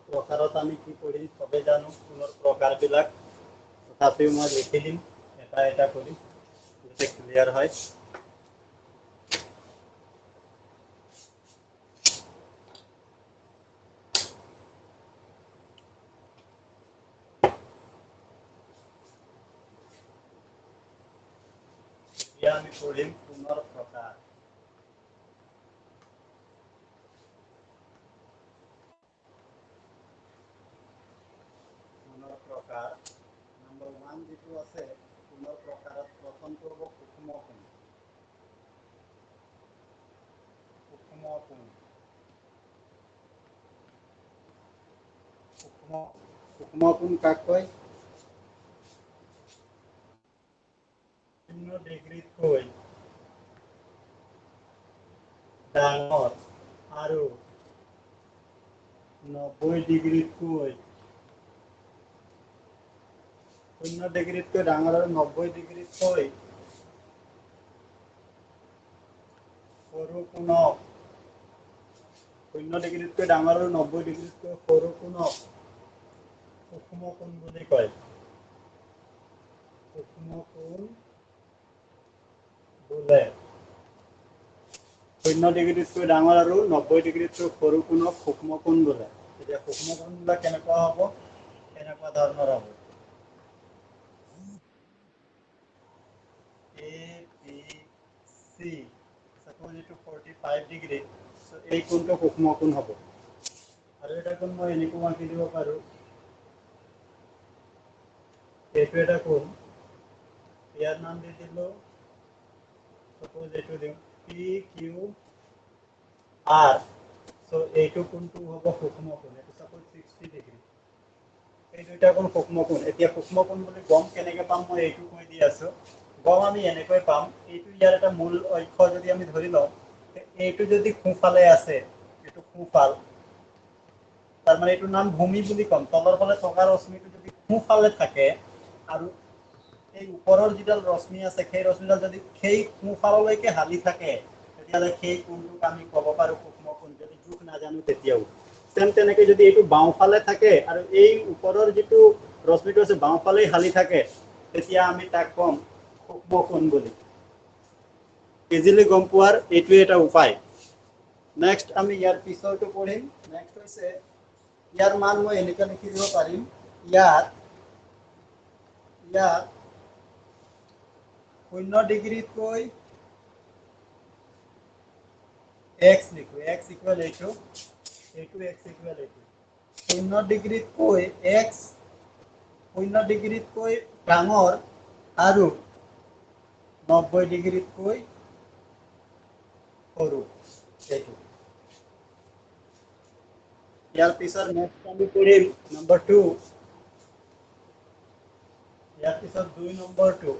প্ৰকাৰত আমি কি কৰিম সবে জানো কোণৰ প্ৰকাৰবিলাক, তথাপিও মই লিখি দিম এটা এটা কৰি যাতে ক্লিয়াৰ হয়। এতিয়া আমি পঢ়িম কোণৰ প্ৰকাৰ। কোণৰ প্ৰকাৰ নম্বৰ 1 যিটো আছে কোণৰ প্ৰকাৰত প্ৰথমটো হ'ব সূক্ষ্ম কোণ। সূক্ষ্ম কোণ সূক্ষ্ম কোণ কাক কয়? 0 ডিগ্ৰীতকৈ ডাঙৰ আৰু 90 ডিগ্ৰীতকৈ 0 ডিগ্ৰীতকৈ ডাঙৰ আৰু 90 ডিগ্ৰীতকৈ সৰু কোণক 0 ডিগ্ৰীতকৈ ডাঙৰ আৰু 90 ডিগ্ৰীতকৈ সৰু কোণক সূক্ষ্ম কোণ বুলি কয়। সূক্ষ্ম কোণ বোলে। 0 ডিগ্ৰীতকৈ ডাঙৰ আৰু 90 ডিগ্ৰীতকৈ সৰু কোণক সূক্ষ্ম কোণ বোলে। এতিয়া সূক্ষ্ম কোণবিলাক কেনেকুৱা হ'ব? কেনেকুৱা ধৰণৰ হ'ব? A B C suppose এইটো 45 ডিগ্ৰী, so এই কোণটো সূক্ষ্ম কোণ হ'ব। আৰু এটা কোণ মই এনেকৈ আঁকি দিব পাৰোঁ, এইটো এটা কোণ, ইয়াৰ নাম দি দিলোঁ suppose এইটো দিওঁ PQR, so এইটো কোণটো হ'ব সূক্ষ্ম কোণ, এইটো suppose 60 ডিগ্ৰী। এই দুইটা কোণ সূক্ষ্ম কোণ। এতিয়া সূক্ষ্ম কোণ বুলি গম কেনেকৈ পাম মই এইটো কৈ দি আছোঁ। গম আমি এনেকৈ পাম, এইটো ইয়াৰ এটা মূল অক্ষ যদি আমি ধৰি লওঁ, এইটো যদি সোঁফালে আছে, এইটো সোঁফাল, তাৰমানে এইটোৰ নাম ভূমি বুলি ক'ম। তলৰ ফালে থকা ৰশ্মিটো যদি সোঁফালে থাকে আৰু এই ওপৰৰ যিডাল ৰশ্মি আছে সেই ৰশ্মিডাল যদি সেই সোঁফাললৈকে হালি থাকে, তেতিয়াহ'লে সেই কোণটোক আমি ক'ব পাৰোঁ সূক্ষ্ম কোণ, যদি জোখ নাজানো তেতিয়াও। তেনেকে যদি এইটো বাওঁফালে থাকে আৰু এই ওপৰৰ যিটো ৰশ্মিটো আছে বাওঁফালে হালি থাকে, তেতিয়া আমি তাক ক'ম সূক্ষ্ম কোণ বুলি। ইজিলি গম পোৱাৰ এইটোৱে এটা উপায়। নেক্সট আমি ইয়াৰ পিছৰটো পঢ়িম। নেক্সট হৈছে ইয়াৰ মান মই এনেকৈ লিখি দিব পাৰিম, ইয়াত 0 ডিগ্ৰীতকৈ x লিখো, x ইকুৱেল এইটো, এইটো x ইকুৱেল এইটো। 0 ডিগ্ৰীতকৈ x 0 ডিগ্ৰীতকৈ ডাঙৰ আৰু 90 ডিগ্ৰীতকৈ সৰু, এইটো। ইয়াৰ পিছত নেক্সট আমি পঢ়িম নম্বৰ 2। ইয়াৰ পিছত 2 নম্বৰটো,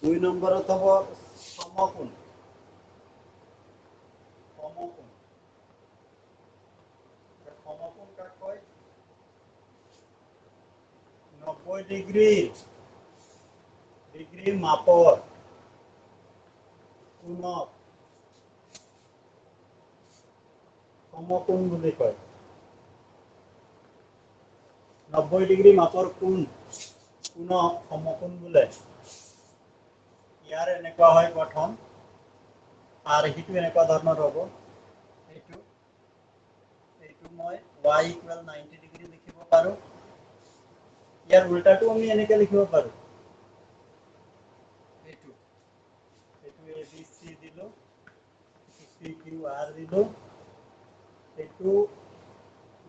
দুই নম্বৰত হ'ব সমকোণ। সমকোণ। সমকোণ কাক কয়? 90 ডিগ্ৰী মাপৰ কোণক সমকোণ বুলি কয়। 90 ডিগ্ৰী মাপৰ কোণক সমকোণ বোলে। ইয়াৰ এনেকুৱা হয় গঠন, আৰ্হিটো এনেকুৱা ধৰণৰ হ'ব। এইটো মই y ইকুৱেল 90 ডিগ্ৰী লিখিব পাৰোঁ। ইয়াৰ উল্টাটো আমি এনেকৈ লিখিব পাৰোঁ, এইটো ABC দিলোঁ, PQR দিলোঁ, এইটো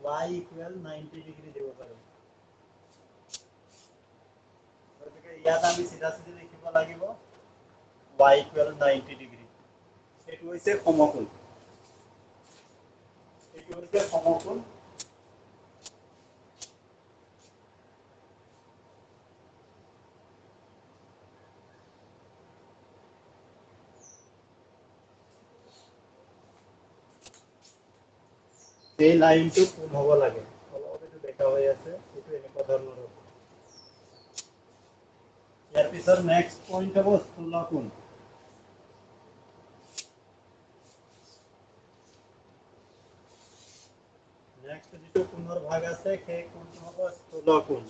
y ইকুৱেল 90 ডিগ্ৰী দিব পাৰোঁ। গতিকে ইয়াত আমি চিধা চিধি লিখিব লাগিব y ইকুৱেল 90 ডিগ্ৰী। এইটো হৈছে সমকোণ। এইটো হৈছে সমকোণ। এই লাইনটো কোণ হ'ব লাগে, অলপ এইটো দেখা হৈ আছে, এইটো এনেকুৱা ধৰণৰ হ'ব। ইয়াৰ পিছত নেক্সট পইণ্ট হ'ব স্থূল কোণ। নেক্সট যেটো কোণৰ ভাগ আছে সেই কোণটো হ'ব স্থূল কোণ।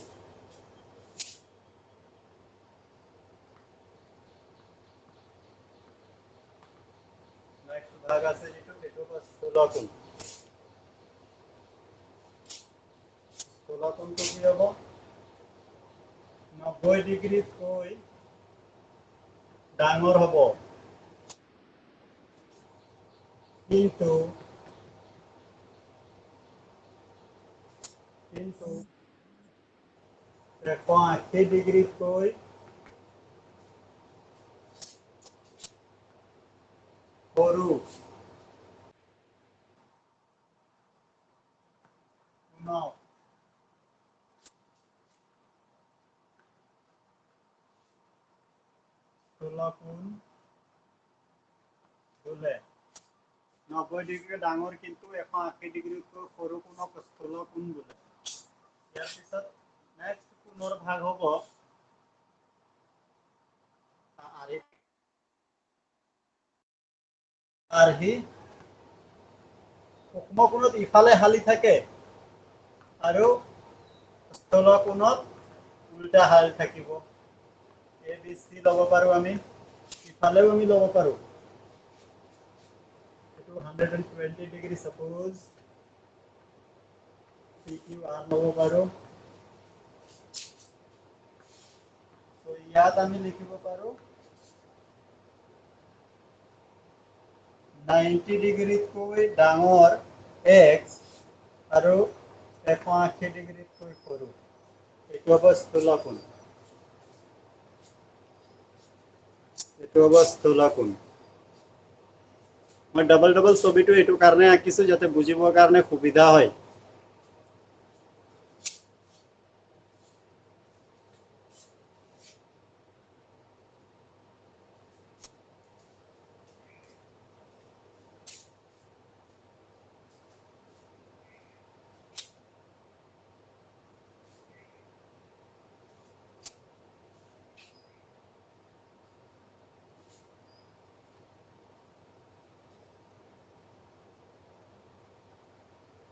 নেক্সট ভাগ আছে যেটো সেইটো হ'ব স্থূল কোণ। স্থূল কোণটো কি হ'ব 90 ডিগ্ৰীতকৈ ডাঙৰ হ'ব, কিন্তু 180 ডিগ্ৰীতকৈ সৰু। শুনক, স্থূল কোণ বোলে 90 ডিগ্ৰী ডাঙৰ কিন্তু 180 ডিগ্ৰীতকৈ সৰু কোণক স্থূল কোণ বোলে। ইয়াৰ পিছত নেক্সট কোণৰ ভাগ হ'ব আৰ্হি। সূক্ষ্ম কোণত ইফালে হালি থাকে আৰু স্থূল কোণত উল্টা হালি থাকিব। এ বি চি ল'ব পাৰো আমি, ইফালেও আমি ল'ব পাৰো। 120 ডিগ্ৰী সাপোজ PQR ল'ব পাৰো। তো ইয়াত আমি লিখিব পাৰো 90 ডিগ্ৰীতকৈ ডাঙৰ x আৰু 180 ডিগ্ৰীতকৈ সৰু, এইটো হ'ব স্থূল কোণ। এইটো হ'ব স্থূল কোণ। মই ডাবল ডাবল ছবিটো এইটো কাৰণে আঁকিছো যাতে বুজিবৰ কাৰণে সুবিধা হয়।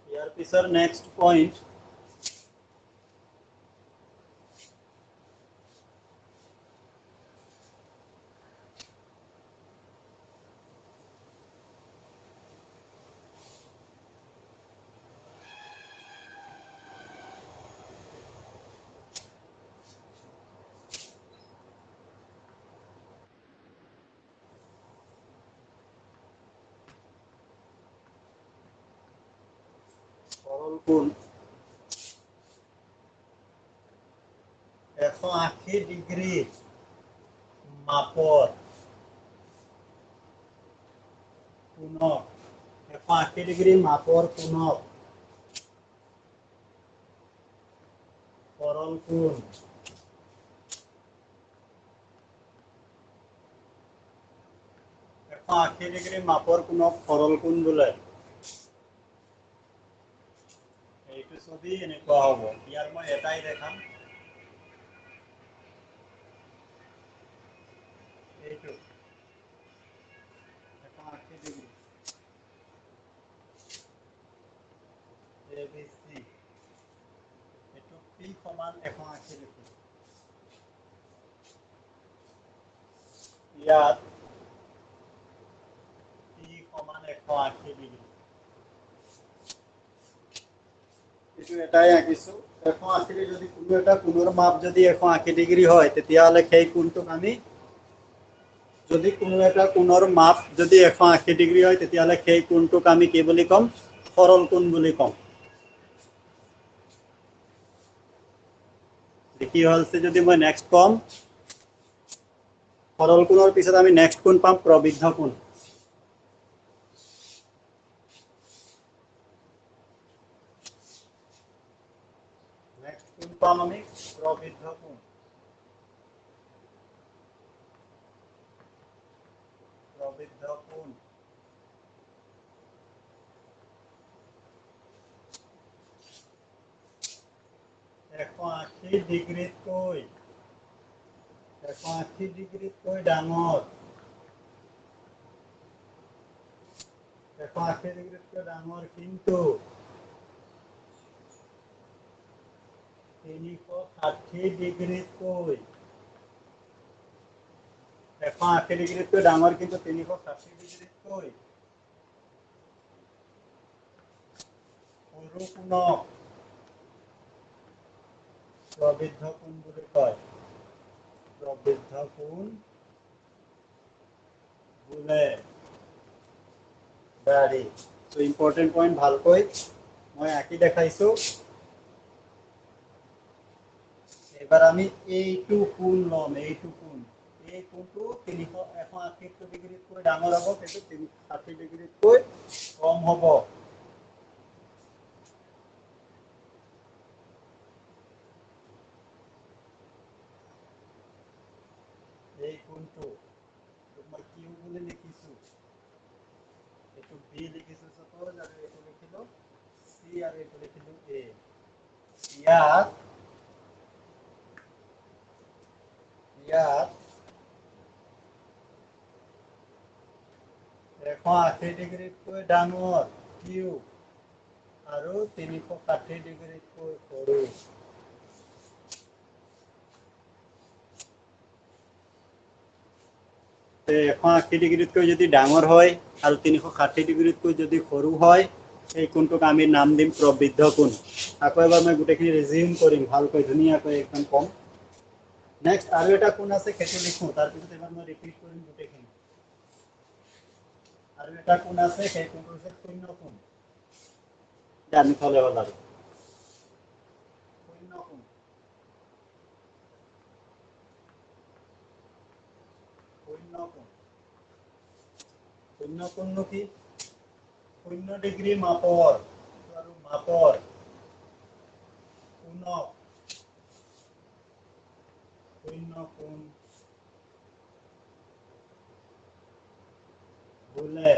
ইয়াৰ পিছৰ নেক্সট পইণ্ট সৰল কোণ 180 ডিগ্ৰী মাপৰ কোণক 180 ডিগ্ৰী মাপৰ কোণক সৰল কোণ 180 ডিগ্ৰী মাপৰ কোণক সৰল কোণ বোলে। এইটো ছবি এনেকুৱা হ'ব। ইয়াৰ মই এটাই দেখাম, এইটো 180 ডিগ্ৰী ABC, এইটো P সমান 180 ডিগ্ৰী। ইয়াত P সমান 180 ডিগ্ৰী। এইটো এটাই আঁকিছো। 180 যদি কোনো এটা কোণৰ মাপ যদি 180 ডিগ্ৰী হয় তেতিয়াহ'লে সেই কোণটোক আমি যদি কোনো এটা কোণৰ মাপ যদি 180 ডিগ্ৰী হয় তেতিয়াহ'লে সেই কোণটোক আমি কি বুলি ক'ম? সৰল কোণ বুলি ক'ম। কি হৈছে যদি মই নেক্সট কম, সৰল কোণৰ পিছত আমি নেক্সট কোণ পাম প্ৰবৃদ্ধ কোণ। নেক্সট কোণ পাম আমি প্ৰবৃদ্ধ কোণ। প্ৰবৃদ্ধ কোণ 180 ডিগ্ৰীতকৈ ডাঙৰ, 180 ডিগ্ৰীতকৈ ডাঙৰ কিন্তু 360 ডিগ্ৰীতকৈ 180 ডিগ্ৰীতকৈ ডাঙৰ, কিন্তু 360 ডিগ্ৰীতকৈ সৰু কোণক প্ৰবৃদ্ধ কোণ বুলি কয়। প্ৰবৃদ্ধ কোণ বোলে। ভেৰি সো ইম্পৰ্টেণ্ট পইণ্ট ভালকৈ মই আঁকি দেখাইছো। এবাৰ আমি এইটো কোণ ল'ম, এইটো কোণ, এই কোণটো 180 ডিগ্ৰীতকৈ ডাঙৰ হ'ব, কিন্তু 360 ডিগ্ৰীতকৈ কম হ'ব। এই কোণটো মই কিউ বুলি লিখিছো, এইটো বি লিখিছো সাপোজ, আৰু এইটো লিখিলো সি, আৰু এইটো লিখিলো এ। ইয়াত 180 ডিগ্ৰীতকৈ ডাঙৰ কিউ আৰু 360 ডিগ্ৰীতকৈ সৰু। 180 ডিগ্ৰীতকৈ যদি ডাঙৰ হয় আৰু 360 ডিগ্ৰীতকৈ যদি সৰু হয়, এই কোণটোক আমি নাম দিম প্ৰবৃদ্ধ কোণ। আকৌ এবাৰ মই গোটেইখিনি ৰিজিউম কৰিম ভালকৈ ধুনীয়াকৈ একদম কম। নেক্সট আৰু এটা কোণ আছে, সেইটো লিখো, তাৰপিছত এবাৰ মই ৰিপিট কৰিম গোটেইখিনি। আৰু এটা কোণ আছে, সেই কোণটো হৈছে শূন্য কোণ। জানি থলে হ'ল আৰু শূন্য কোণ। শূন্য কোণ, শূন্য কোণনো কি? 0 ডিগ্ৰী মাপৰ আৰু মাপৰ কোণক শূন্য কোণ বোলে।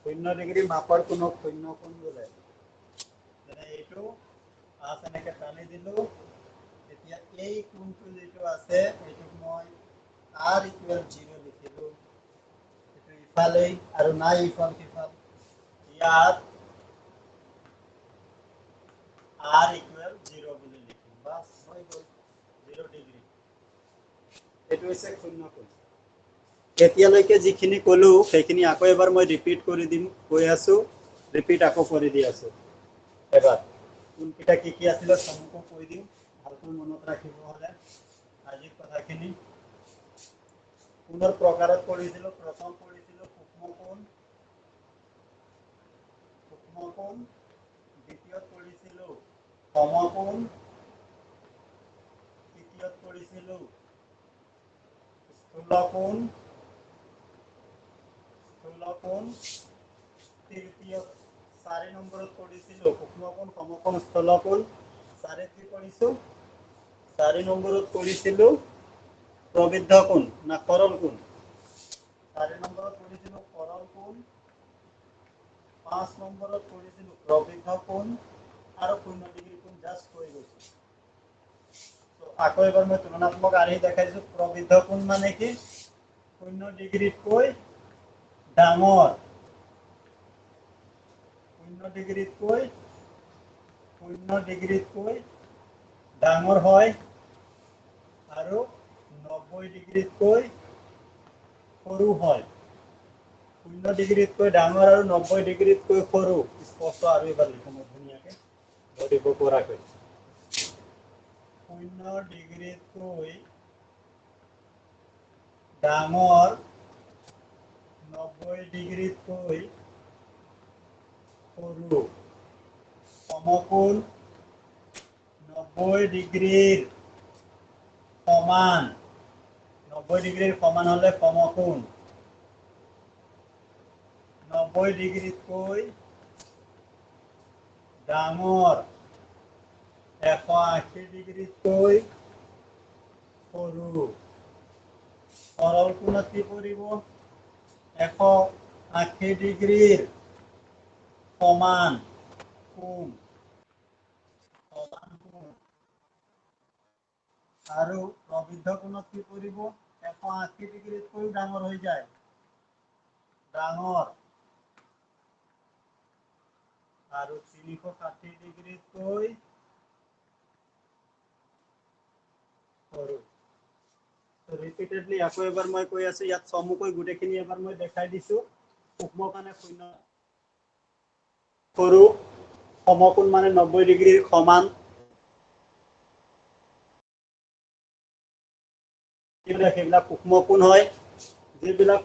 0 ডিগ্ৰী মাপৰ কোণক শূন্য কোণ বোলে। যেনে এইটো পাঁচ এনেকে টানি দিলো, এতিয়া এই কোণটো যিটো আছে এইটোক মই r = 0 লিখিলো। এইটো ইফালে আৰু নাই ইফাল সিফাল, ইয়াত r = 0 বুলি লিখিম, বাস হৈ গ'ল 0 ডিগ্ৰী। এইটো হৈছে শূন্য কোণ। এতিয়ালৈকে যিখিনি ক'লো সেইখিনি আকৌ এবাৰ মই ৰিপিট কৰি দিম, কৈ আছো, ৰিপিট আকৌ কৰি দি আছো। এবাৰ কোনকেইটা কি কি আছিলে চমুকৈ কৈ দিম, ভালকৈ মনত ৰাখিব হ'লে আজিৰ কথাখিনি। কোণৰ প্ৰকাৰত পঢ়িছিলো, প্ৰথম পঢ়িছিলো সূক্ষ্ম কোণ, দ্বিতীয়ত পঢ়িছিলো সমকোণ, তৃতীয়ত পঢ়িছিলো স্থূলকোণ, তৃতীয় 4 নম্বৰত পঢ়িছিলো সূক্ষ্মকোণ, সমকোণ, স্থূলকোণ। 4 কি পঢ়িছো? 4 নম্বৰত পঢ়িছিলো প্ৰবৃদ্ধ কোণ না সৰল কোণ। 4 নম্বৰত পঢ়িছিলো সৰল কোণ, 5 নম্বৰত পঢ়িছিলো প্ৰবৃদ্ধ কোণ, আৰু 0 ডিগ্ৰী কোণ জাষ্ট হৈ গৈছে। আকৌ এবাৰ মই তুলনাত্মক আঁৰি দেখাইছো। প্ৰবৃদ্ধ কোণ মানে কি? 0 ডিগ্ৰীতকৈ ডাঙৰ, 0 ডিগ্ৰীতকৈ ডাঙৰ হয় আৰু 90 ডিগ্ৰীতকৈ সৰু হয়। 0 ডিগ্ৰীতকৈ ডাঙৰ আৰু 90 ডিগ্ৰীতকৈ সৰু। স্পষ্ট আৰু এবাৰ লিখো মই ধুনীয়াকে ধৰিব পৰাকৈ। 0 ডিগ্ৰীতকৈ ডাঙৰ, 90 ডিগ্ৰীতকৈ সৰু। সমকোণ 90 ডিগ্ৰীৰ সমান, 90 ডিগ্ৰীৰ সমান হলে সমকোণ। 90 ডিগ্ৰীতকৈ ডাঙৰ, 180 ডিগ্ৰীতকৈ সৰু। সৰল কোণত কি পৰিব? 180 ডিগ্ৰীৰ সমান কোণ, আৰু প্ৰবৃদ্ধ কোণত কি পৰিব? 180 ডিগ্ৰীতকৈ ডাঙৰ হৈ যায়, ডাঙৰ, আৰু 360 ডিগ্ৰীতকৈ সৰু। তো ৰিপিটেডলি আকৌ এবাৰ মই কৈ আছো, ইয়াত চমুকৈ গোটেইখিনি এবাৰ মই দেখাই দিছো। সূক্ষ্ম মানে 0 সৰু, সমকোণ মানে 90 ডিগ্ৰীৰ সমান, সেইবিলাক সূক্ষ্ম কোণ হয়। যিবিলাক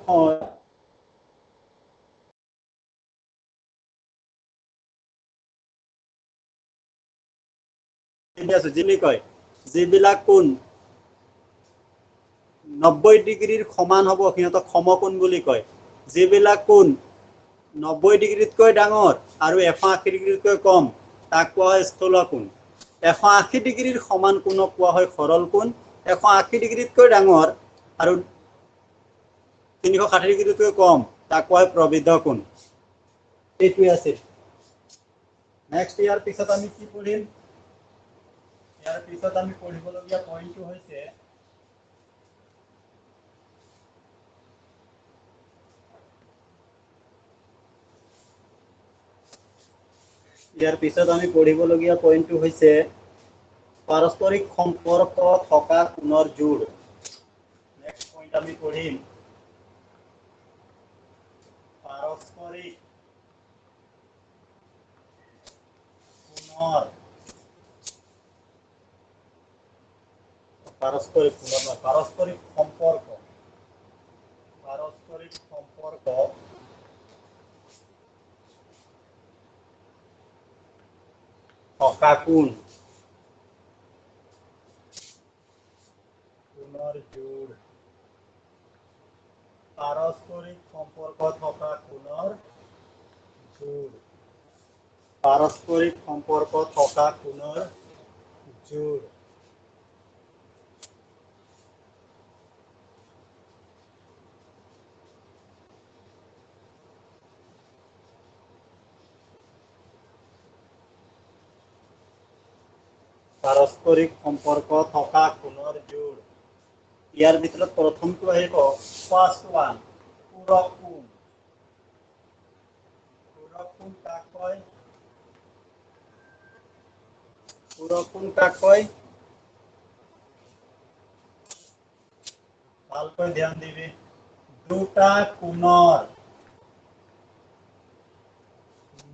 যিবিলাক কোণ 90 ডিগ্ৰীৰ সমান হ'ব সিহঁতক সমকোণ বুলি কয়। যিবিলাক কোণ 90 ডিগ্ৰীতকৈ ডাঙৰ আৰু 180 ডিগ্ৰীতকৈ কম তাক কোৱা হয় স্থূলকোণ। 180 ডিগ্ৰীৰ সমান কোণক কোৱা হয় সৰল কোণ। 180 ডিগ্ৰীতকৈ ডাঙৰ আৰু 360 ডিগ্ৰীতকৈ কম তাক কোৱা হয় প্ৰবৃদ্ধ কোণ। এইটোৱে আছিল। নেক্সট ইয়াৰ পিছত আমি কি পঢ়িম? ইয়াৰ পিছত আমি পঢ়িবলগীয়া পইণ্টটো হৈছে পাৰস্পৰিক সম্পৰ্ক থকা কোণৰ জোড়। নেক্সট পইণ্ট আমি পঢ়িম পাৰস্পৰিক কোণৰ পাৰস্পৰিক সম্পৰ্ক থকা কোণৰ জোড়। পাৰস্পৰিক সম্পৰ্ক থকা কোণৰ জোড়। পাৰস্পৰিক সম্পৰ্ক থকা কোণৰ জোড়। পাৰস্পৰিক সম্পৰ্ক থকা কোণৰ জোড়। ইয়াৰ ভিতৰত প্ৰথমটো আহিব ফাৰ্ষ্ট ওৱান, পূৰক কোণ। পূৰক কোণ কাক কয়? পূৰক কোণ কাক কয়? ভালকৈ ধ্যান দিবি। দুটা কোণৰ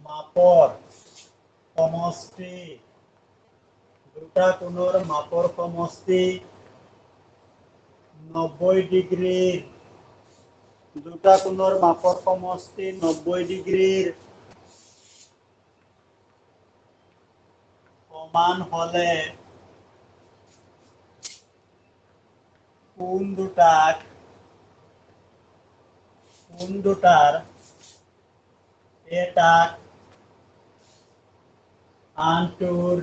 মাপৰ সমষ্টি। দুটা কোণৰ মাপৰ সমষ্টি 90 ডিগ্ৰীৰ। দুটা কোণৰ মাপৰ সমষ্টি 90 ডিগ্ৰীৰ সমান হলে কোণ দুটাৰ এটাক আনটোৰ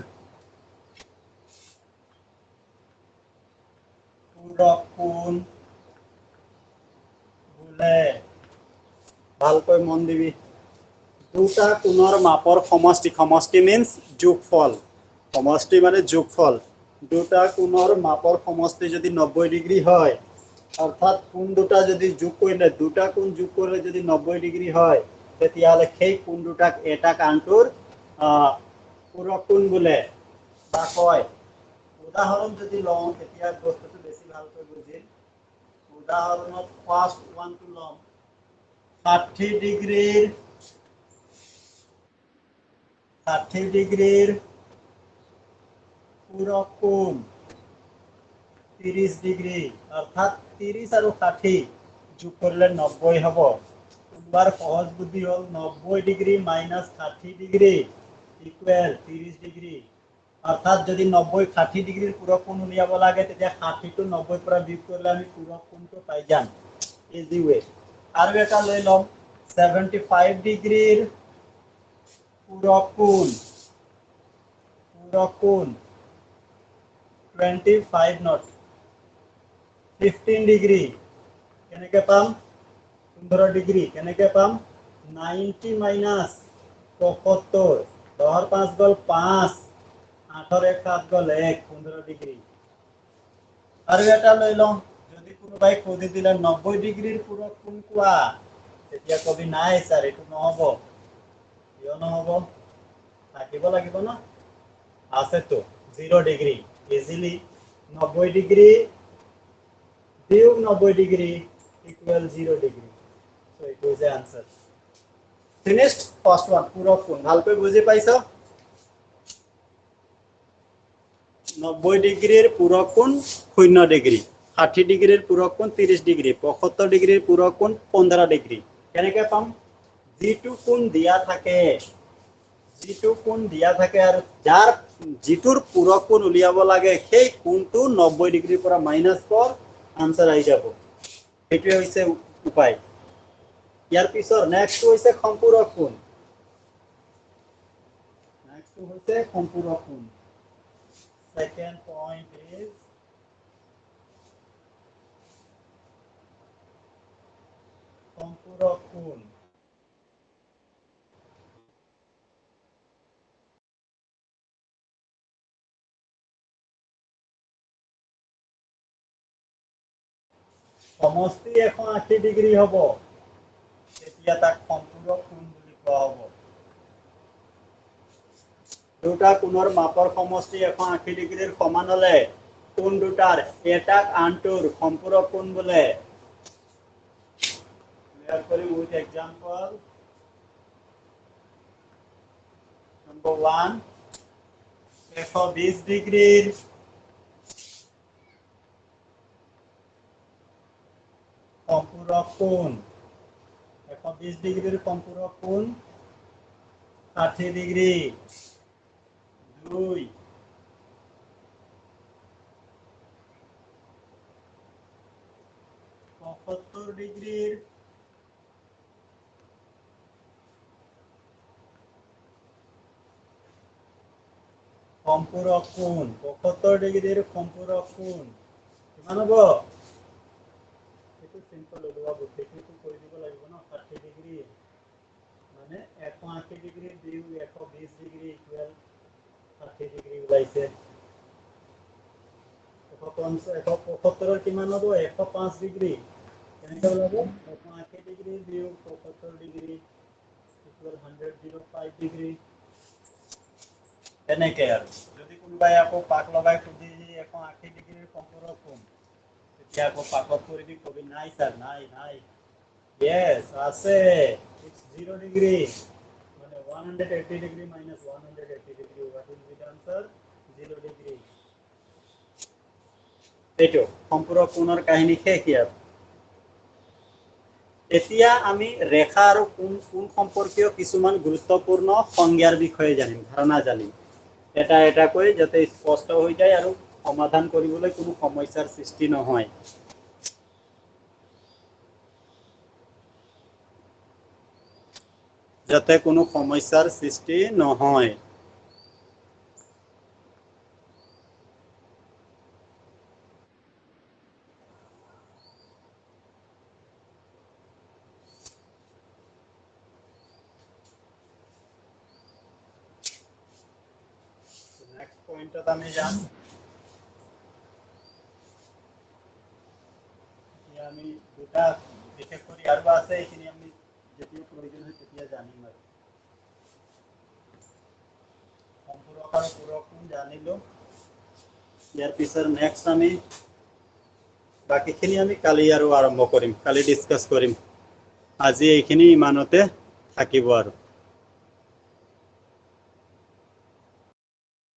পূৰক কোণ বোলে। ভালকৈ মন দিবি। দুটা কোণৰ মাপৰ সমষ্টি, সমষ্টি মিন্স যোগফল। সমষ্টি মানে যোগফল। দুটা কোণৰ মাপৰ সমষ্টি যদি 90 ডিগ্ৰী হয়, অৰ্থাৎ কোণ দুটা যদি যোগ কৰিলে, দুটা কোণ যোগ কৰিলে যদি 90 ডিগ্ৰী হয়, তেতিয়াহ'লে সেই কোণ দুটাক এটাক আনটোৰ পূৰক কোণ বোলে বা কয়। উদাহৰণ যদি লওঁ তেতিয়া বস্তুটো বেছি ভালকৈ বুজিম। উদাহৰণত ফাৰ্ষ্ট ওৱানটো ল'ম। 60 ডিগ্ৰীৰ পূৰক কোণ 30 ডিগ্ৰী, অৰ্থাৎ 30 আৰু 60 যোগ কৰিলে 90 হ'ব। কোনোবাৰ সহজ বুদ্ধি হ'ল 90 degree minus 60 degree equal 30 degree. অৰ্থাৎ যদি 90-60 ডিগ্ৰীৰ পূৰক কোণ উলিয়াব লাগে, তেতিয়া 60টো 90ৰ পৰা বিয়োগ কৰিলে আমি পূৰক কোণটো পাই যাম। ইজি ৱে। আৰু এটা লৈ ল'ম 75 ডিগ্ৰীৰ পূৰক কোণ 25 নট 15 ডিগ্ৰী। কেনেকে পাম? 15 ডিগ্ৰী কেনেকে পাম? 90 মাইনাছ 75, 10ৰ 5 গ'ল 5, 8ৰ 1 7 গ'ল 1, 15 ডিগ্ৰী। আৰু এটা লৈ লওঁ, যদি কোনোবাই সুধি দিলে 90 ডিগ্ৰীৰ পূৰক কোণ কোৱা, তেতিয়া কবি নাই ছাৰ এইটো নহ'ব। কিয় নহ'ব? থাকিব লাগিব ন। আছেতো 0 ডিগ্ৰী। ইজিলি 90 ডিগ্ৰী বিয়োগ 90 ডিগ্ৰী ইকুৱেল 0 ডিগ্ৰী সো এইটো হৈছে আনসাৰ ফিনিশড ফাৰ্স্ট ওয়ান পূৰক কোণ ভালকৈ বুজি পাইছ 90 ডিগ্ৰীৰ পূৰক কোণ 0 ডিগ্ৰী 60 ডিগ্ৰীৰ পূৰক কোণ 30 ডিগ্ৰী 75 ডিগ্ৰীৰ পূৰক কোণ 15 ডিগ্ৰী কেনেকৈ পাম যিটো কোণ দিয়া থাকে আৰু যাৰ যিটোৰ পূৰক কোণ উলিয়াব লাগে সেই কোণটো 90 ডিগ্ৰীৰ পৰা মাইনাস কৰ আনসাৰ আহি যাব এইটোৱে হৈছে উপায় ইয়াৰ পিছৰ নেক্সট হৈছে সম্পূৰক কোণ second point is সম্পূৰক কোণ সমষ্টি 180 ডিগ্ৰী হ'ব তেতিয়া তাক সম্পূৰক কোণ বুলি কোৱা হ'ব দুটা কোণৰ মাপৰ সমষ্টি 180 ডিগ্ৰীৰ সমান হলে কোণ দুটাৰ এটাক আনটোৰ সম্পূৰক কোণ বোলে ক্লিয়াৰ কৰিম উইথ এক্সাম্পল number 1 120 ডিগ্ৰীৰ সম্পূৰক কোণ 120 ডিগ্ৰীৰ সম্পূৰক কোণ 60 ডিগ্ৰী 2 75 ডিগ্ৰীৰ সম্পূৰক কোণ 75 ডিগ্ৰীৰ সম্পূৰক কোণ কিমান হ'ব এইটো সিম্পল ওলোৱা বুদ্ধিটো কৰি দিব লাগিব ন 60 ডিগ্ৰী মানে 180 ডিগ্ৰী বিয়োগ 120 ডিগ্ৰী ইকুৱেল 60 ডিগ্ৰী ওলাইছে 175 কিমান হ'ব 105 ডিগ্ৰী কেনেকৈ ওলাব 180 ডিগ্ৰী বিয়োগ 75 ডিগ্ৰী ইকুৱেল 105 ডিগ্ৰী এনেকে আৰু যদি কোনোবাই আকৌ পাক লগাই খুজি 180 ডিগ্ৰীৰ সম্পূৰক কোণ তেতিয়া আকৌ পাকত কৰিবি কবি নাই স্যাৰ নাই yes আছে it's 0 ডিগ্ৰী মানে 180 degree minus 180 degree what will be the answer 0 degree এইটো সম্পূৰক কোণৰ কাহিনী শেষ ইয়াত এতিয়া আমি ৰেখা আৰু কোণ সম্পৰ্কীয় কিছুমান গুৰুত্বপূৰ্ণ সংজ্ঞাৰ বিষয়ে জানিম ধাৰণা জানিম এটা এটাকৈ যাতে স্পষ্ট হৈ যায় আৰু সমাধান কৰিবলৈ কোনো সমস্যাৰ সৃষ্টি নহয় যাতে কোনো সমস্যাৰ সৃষ্টি নহয় নেক্সট পইণ্টত আমি যাম আমি দুটা বিশেষ কৰি আৰু আছে এইখিনি আমি যেতিয়া প্ৰয়োজন হয় তেতিয়া জানিম আৰু সম্পূৰক আৰু পূৰক কোণ জানিলো ইয়াৰ পিছৰ নেক্সট আমি বাকিখিনি আমি কালি আৰু আৰম্ভ কৰিম কালি ডিসকাস কৰিম আজি এইখিনি ইমানতে থাকিব আৰু